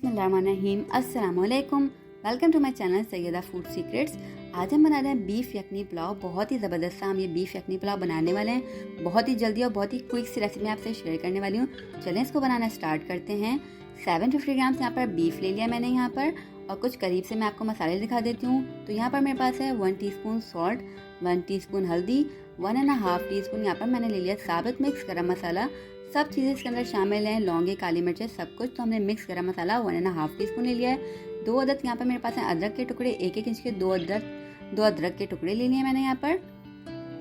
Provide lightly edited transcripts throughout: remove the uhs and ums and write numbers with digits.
बिस्मिल्लाहिर्रहमानिर्रहीम, अस्सलामुअलैकुम। Welcome to my channel Syeda food secrets. आज हम बना रहे हैं बीफ यखनी पुलाव। बहुत ही ज़बरदस्त सा हम ये बीफ यखनी पुलाव बनाने वाले हैं। बहुत ही जल्दी और बहुत ही क्विक सी रेसिपी आपसे शेयर करने वाली हूँ। चलें इसको बनाना स्टार्ट करते हैं। 750 ग्राम्स यहाँ पर बीफ ले लिया मैंने यहाँ पर, और कुछ करीब से मैं आपको मसाले दिखा देती हूँ। तो यहाँ पर मेरे पास है 1 टीस्पून सॉल्ट, 1 टीस्पून हल्दी, 1.5 टीस्पून यहाँ पर मैंने ले लिया साबुत मिक्स गरम मसाला। सब चीज़ें इसके अंदर शामिल हैं, लौंगे, काली मिर्चें, सब कुछ। तो हमने मिक्स गरम मसाला 1.5 टीस्पून ले लिया है। 2 अदरक यहाँ पर मेरे पास है अदरक के टुकड़े, 1-1 इंच के 2 अदरक के टुकड़े ले लिए मैंने यहाँ पर।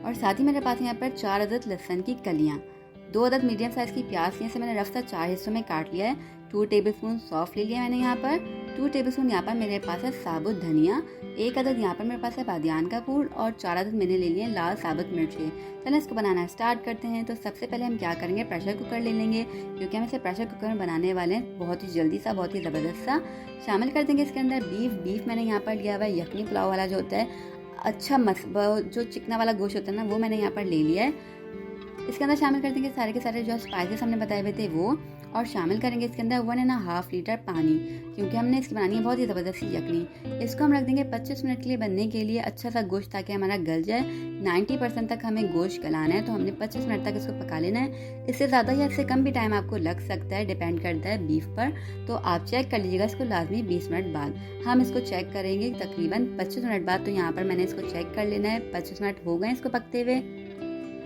और साथ ही मेरे पास यहाँ पर 4 अदद लहसुन की कलियाँ, 2 अदद मीडियम साइज़ की प्याज से मैंने रफ सा 4 हिस्सों में काट लिया है। 2 टेबलस्पून सौंफ ले लिया मैंने यहाँ पर। 2 टेबलस्पून यहाँ पर मेरे पास है साबुत धनिया, 1 अदद यहाँ पर मेरे पास है बादियान का फूल, और 4 अदद मैंने ले लिए लाल साबुत मिर्ची। चलिए इसको बनाना स्टार्ट करते हैं। तो सबसे पहले हम क्या करेंगे, प्रेशर कुकर ले लेंगे, क्योंकि हम इसे प्रेशर कुकर में बनाने वाले हैं। बहुत ही जल्दी सा, बहुत ही ज़बरदस्त सा। शामिल कर देंगे इसके अंदर बीफ मैंने यहाँ पर लिया हुआ है यखनी पुलाव वाला जो होता है, अच्छा जो चिकना वाला गोश्त होता है ना, वो मैंने यहाँ पर ले लिया है। इसके अंदर शामिल कर देंगे सारे के सारे जो स्पाइसेस हमने बताए हुए थे वो, और शामिल करेंगे इसके अंदर 1.5 लीटर पानी, क्योंकि हमने इसकी बनानी है बहुत ही ज़बरदस्त सी यखनी। इसको हम रख देंगे 25 मिनट के लिए बनने के लिए, अच्छा सा गोश्त ताकि हमारा गल जाए। 90% तक हमें गोश्त गलाना है, तो हमने 25 मिनट तक इसको पका लेना है। इससे ज़्यादा या इससे कम भी टाइम आपको लग सकता है, डिपेंड करता है बीफ पर। तो आप चेक कर लीजिएगा इसको लाजमी 20 मिनट बाद। हम इसको चेक करेंगे तकरीबन 25 मिनट बाद। तो यहाँ पर मैंने इसको चेक कर लेना है, 25 मिनट हो गए इसको पकते हुए।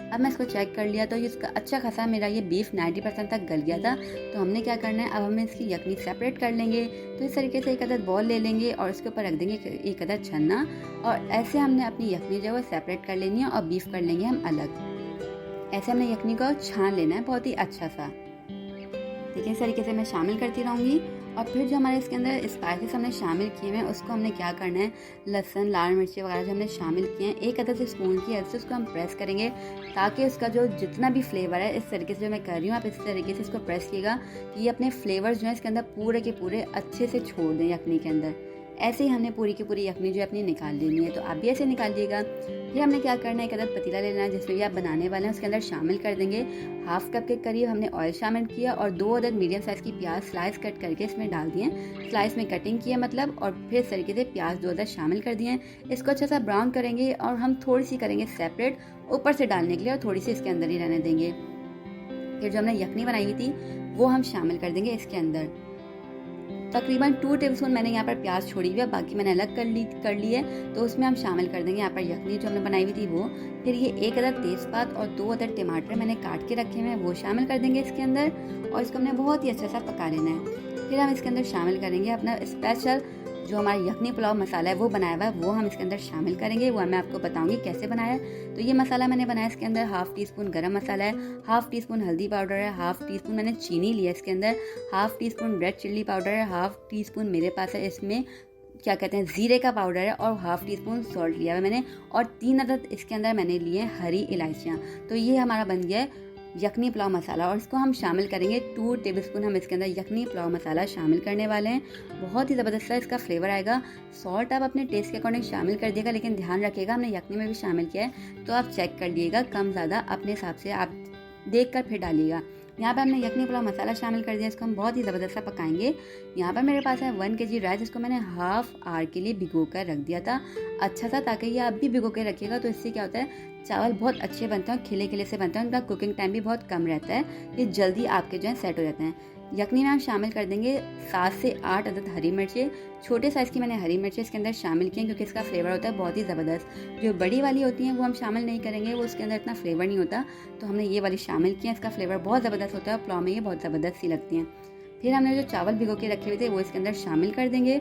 अब मैं इसको चेक कर लिया तो इसका अच्छा खासा मेरा ये बीफ 90% तक गल गया था। तो हमने क्या करना है, अब हमें इसकी यखनी सेपरेट कर लेंगे। तो इस तरीके से 1 अदद बॉल ले लेंगे और इसके ऊपर रख देंगे 1 अदद छन्ना, और ऐसे हमने अपनी यखनी जो है सेपरेट कर लेनी है, और बीफ कर लेंगे हम अलग। ऐसे हमने यखनी को छान लेना है बहुत ही अच्छा सा। देखिए इस तरीके से मैं शामिल करती रहूँगी। और फिर जो हमारे इसके अंदर स्पाइसेस हमने शामिल किए हैं, उसको हमने क्या करना है, लहसुन, लाल मिर्ची वगैरह जो हमने शामिल किए हैं, 1 अदद स्पून की हेल्प से उसको हम प्रेस करेंगे, ताकि उसका जो जितना भी फ्लेवर है, इस तरीके से जो मैं कर रही हूँ, आप इस तरीके से इसको प्रेस कीजिएगा कि ये अपने फ्लेवर्स जो है इसके अंदर पूरे के पूरे अच्छे से छोड़ दें यखनी के अंदर। ऐसे ही हमने पूरी की पूरी यखनी जो है अपनी निकाल लेनी है। तो आप भी ऐसे निकालिएगा। फिर हमने क्या करना है, 1 अदद पतीला लेना है जिसमें भी आप बनाने वाले हैं, उसके अंदर शामिल कर देंगे 1/2 कप के करीब हमने ऑयल शामिल किया, और 2 अदद मीडियम साइज़ की प्याज स्लाइस कट करके इसमें डाल दिए, स्लाइस में कटिंग किया मतलब। और फिर इस तरीके से प्याज 2 अदद शामिल कर दिए। इसको अच्छा सा ब्राउन करेंगे, और हम थोड़ी सी करेंगे सेपरेट ऊपर से डालने के लिए, और थोड़ी सी इसके अंदर ही रहने देंगे। फिर जो हमने यखनी बनाई हुई थी वो हम शामिल कर देंगे इसके अंदर। तकरीबन 2 टेबलस्पून मैंने यहाँ पर प्याज छोड़ी हुई है, बाकी मैंने अलग कर ली है। तो उसमें हम शामिल कर देंगे यहाँ पर यखनी जो हमने बनाई हुई थी वो। फिर ये 1 अदद तेज़पात और 2 अदद टमाटर मैंने काट के रखे हुए हैं, वो शामिल कर देंगे इसके अंदर, और इसको हमने बहुत ही अच्छा सा पका लेना है। फिर हम इसके अंदर शामिल करेंगे अपना स्पेशल जो हमारा यखनी पुलाव मसाला है वो बनाया हुआ है, वो हम इसके अंदर शामिल करेंगे। वो मैं आपको बताऊंगी कैसे बनाया है। तो ये मसाला मैंने बनाया, इसके अंदर 1/2 टीस्पून गरम मसाला है, 1/2 टीस्पून हल्दी पाउडर है, 1/2 टीस्पून मैंने चीनी लिया इसके अंदर, 1/2 टीस्पून रेड चिल्ली पाउडर है, 1/2 टीस्पून मेरे पास है इसमें क्या कहते हैं जीरे का पाउडर है, और 1/2 टीस्पून सॉल्ट लिया है मैंने, और 3 अदद इसके अंदर मैंने लिए हरी इलायचियाँ। तो ये हमारा बन गया है यखनी पुलाव मसाला, और इसको हम शामिल करेंगे 2 टेबलस्पून हम इसके अंदर यखनी पुलाव मसाला शामिल करने वाले हैं। बहुत ही ज़बरदस्त सा इसका फ्लेवर आएगा। सॉल्ट आप अपने टेस्ट के अकॉर्डिंग शामिल कर दिएगा, लेकिन ध्यान रखिएगा हमने यखनी में भी शामिल किया है, तो आप चेक कर लिएगा, कम ज़्यादा अपने हिसाब से आप देख कर फिर डालिएगा। यहाँ पर हमने यखनी पुलाव मसाला शामिल कर दिया, इसको हम बहुत ही ज़बरदस्त सा पकाएंगे। यहाँ पर मेरे पास है 1 kg राइस, जिसको मैंने हाफ आवर के लिए भिगो कर रख दिया था अच्छा सा, ताकि ये आप भी भिगो के रखिएगा। तो इससे क्या होता है, चावल बहुत अच्छे बनते हैं, खिले खिले से बनते हैं, उनका कुकिंग टाइम भी बहुत कम रहता है, ये जल्दी आपके जो है सेट हो जाते हैं। यखनी में हम शामिल कर देंगे 7 से 8 अदद हरी मिर्चें, छोटे साइज़ की मैंने हरी मिर्चें इसके अंदर शामिल की हैं, क्योंकि इसका फ्लेवर होता है बहुत ही ज़बरदस्त। जो बड़ी वाली होती हैं वो हम शामिल नहीं करेंगे, वो उसके अंदर इतना फ्लेवर नहीं होता, तो हमने ये वाली शामिल की है। इसका फ्लेवर बहुत ज़बरदस्त होता है, और पुलाव में ये बहुत ज़बरदस्त सी लगती हैं। फिर हमने जो चावल भिगो के रखे हुए थे वो इसके अंदर शामिल कर देंगे,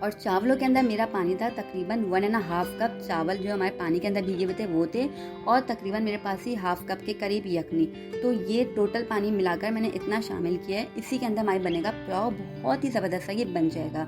और चावलों के अंदर मेरा पानी था तकरीबन 1.5 कप चावल जो हमारे पानी के अंदर भीगे हुए थे वो थे, और तकरीबन मेरे पास ही 1/2 कप के करीब यखनी। तो ये टोटल पानी मिलाकर मैंने इतना शामिल किया है। इसी के अंदर हमारे बनेगा पुलाव, बहुत ही ज़बरदस्त सा ये बन जाएगा।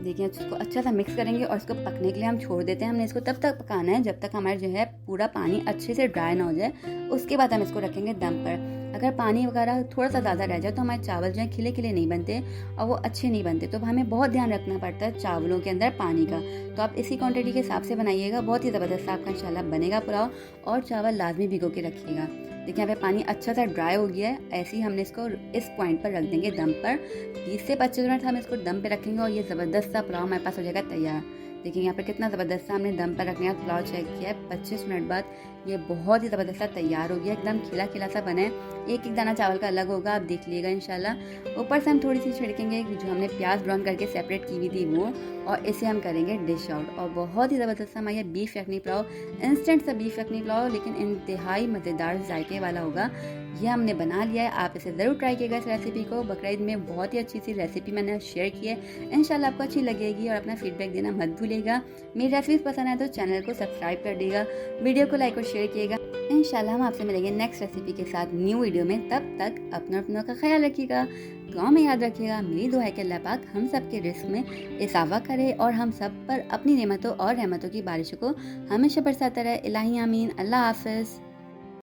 देखिए इसको अच्छा सा मिक्स करेंगे, और इसको पकने के लिए हम छोड़ देते हैं। हमने इसको तब तक पकाना है जब तक हमारा जो है पूरा पानी अच्छे से ड्राई ना हो जाए, उसके बाद हम इसको रखेंगे दम पर। अगर पानी वगैरह थोड़ा सा ज़्यादा रह जाए तो हमारे चावल जो है खिले खिले नहीं बनते और वो अच्छे नहीं बनते। तो हमें बहुत ध्यान रखना पड़ता है चावलों के अंदर पानी का। तो आप इसी क्वांटिटी के हिसाब से बनाइएगा, बहुत ही ज़बरदस्त आपका इंशाल्लाह बनेगा पुलाव। और चावल लाजमी भिगो के रखिएगा। देखिए यहाँ पे पानी अच्छा सा ड्राई हो गया है। ऐसे ही हमने इसको इस पॉइंट पर रख देंगे दम पर। 20 से 25 मिनट हम इसको दम पे रखेंगे और ये ज़बरदस्त सा पुलाव हमारे पास हो जाएगा तैयार। देखिए यहाँ पर कितना ज़बरदस्त सा हमने दम पर रखने का पुलाव चेक किया है। 25 मिनट बाद ये बहुत ही ज़बरदस्त सा तैयार हो गया, एकदम खिला खिला सा बना है। एक एक दाना चावल का अलग होगा, आप देख लीजिएगा इंशाल्लाह। ऊपर से हम थोड़ी सी छिड़केंगे जो हमने प्याज ब्राउन करके सेपरेट की हुई थी वो, और इसे हम करेंगे डिश आउट। और बहुत ही ज़बरदस्त सा हमारा बीफ यखनी पुलाव, इंस्टेंट सा बीफ यखनी पुलाव, लेकिन इंतहाई मज़ेदार जायके वाला होगा। ये हमने बना लिया है, आप इसे ज़रूर ट्राई कीजिएगा इस रेसिपी को। बकरीद में बहुत ही अच्छी सी रेसिपी मैंने शेयर की है, इंशाल्लाह आपको अच्छी लगेगी। और अपना फीडबैक देना मत भूलिएगा। मेरी रेसिपी पसंद आए तो चैनल को सब्सक्राइब कर दीजिएगा, वीडियो को लाइक और शेयर किएगा। इंशाल्लाह हम आपसे मिलेंगे नेक्स्ट रेसिपी के साथ न्यू वीडियो में। तब तक अपनों का ख्याल रखिएगा, दुआ में याद रखिएगा। मेरी दुआ है कि अल्लाह पाक हम सब के रिस्क में इजाफा करे और हम सब पर अपनी नेमतों और रहमतों की बारिशों को हमेशा बरसाता रहे। इलाही आमीन। अल्लाह हाफ़िज़।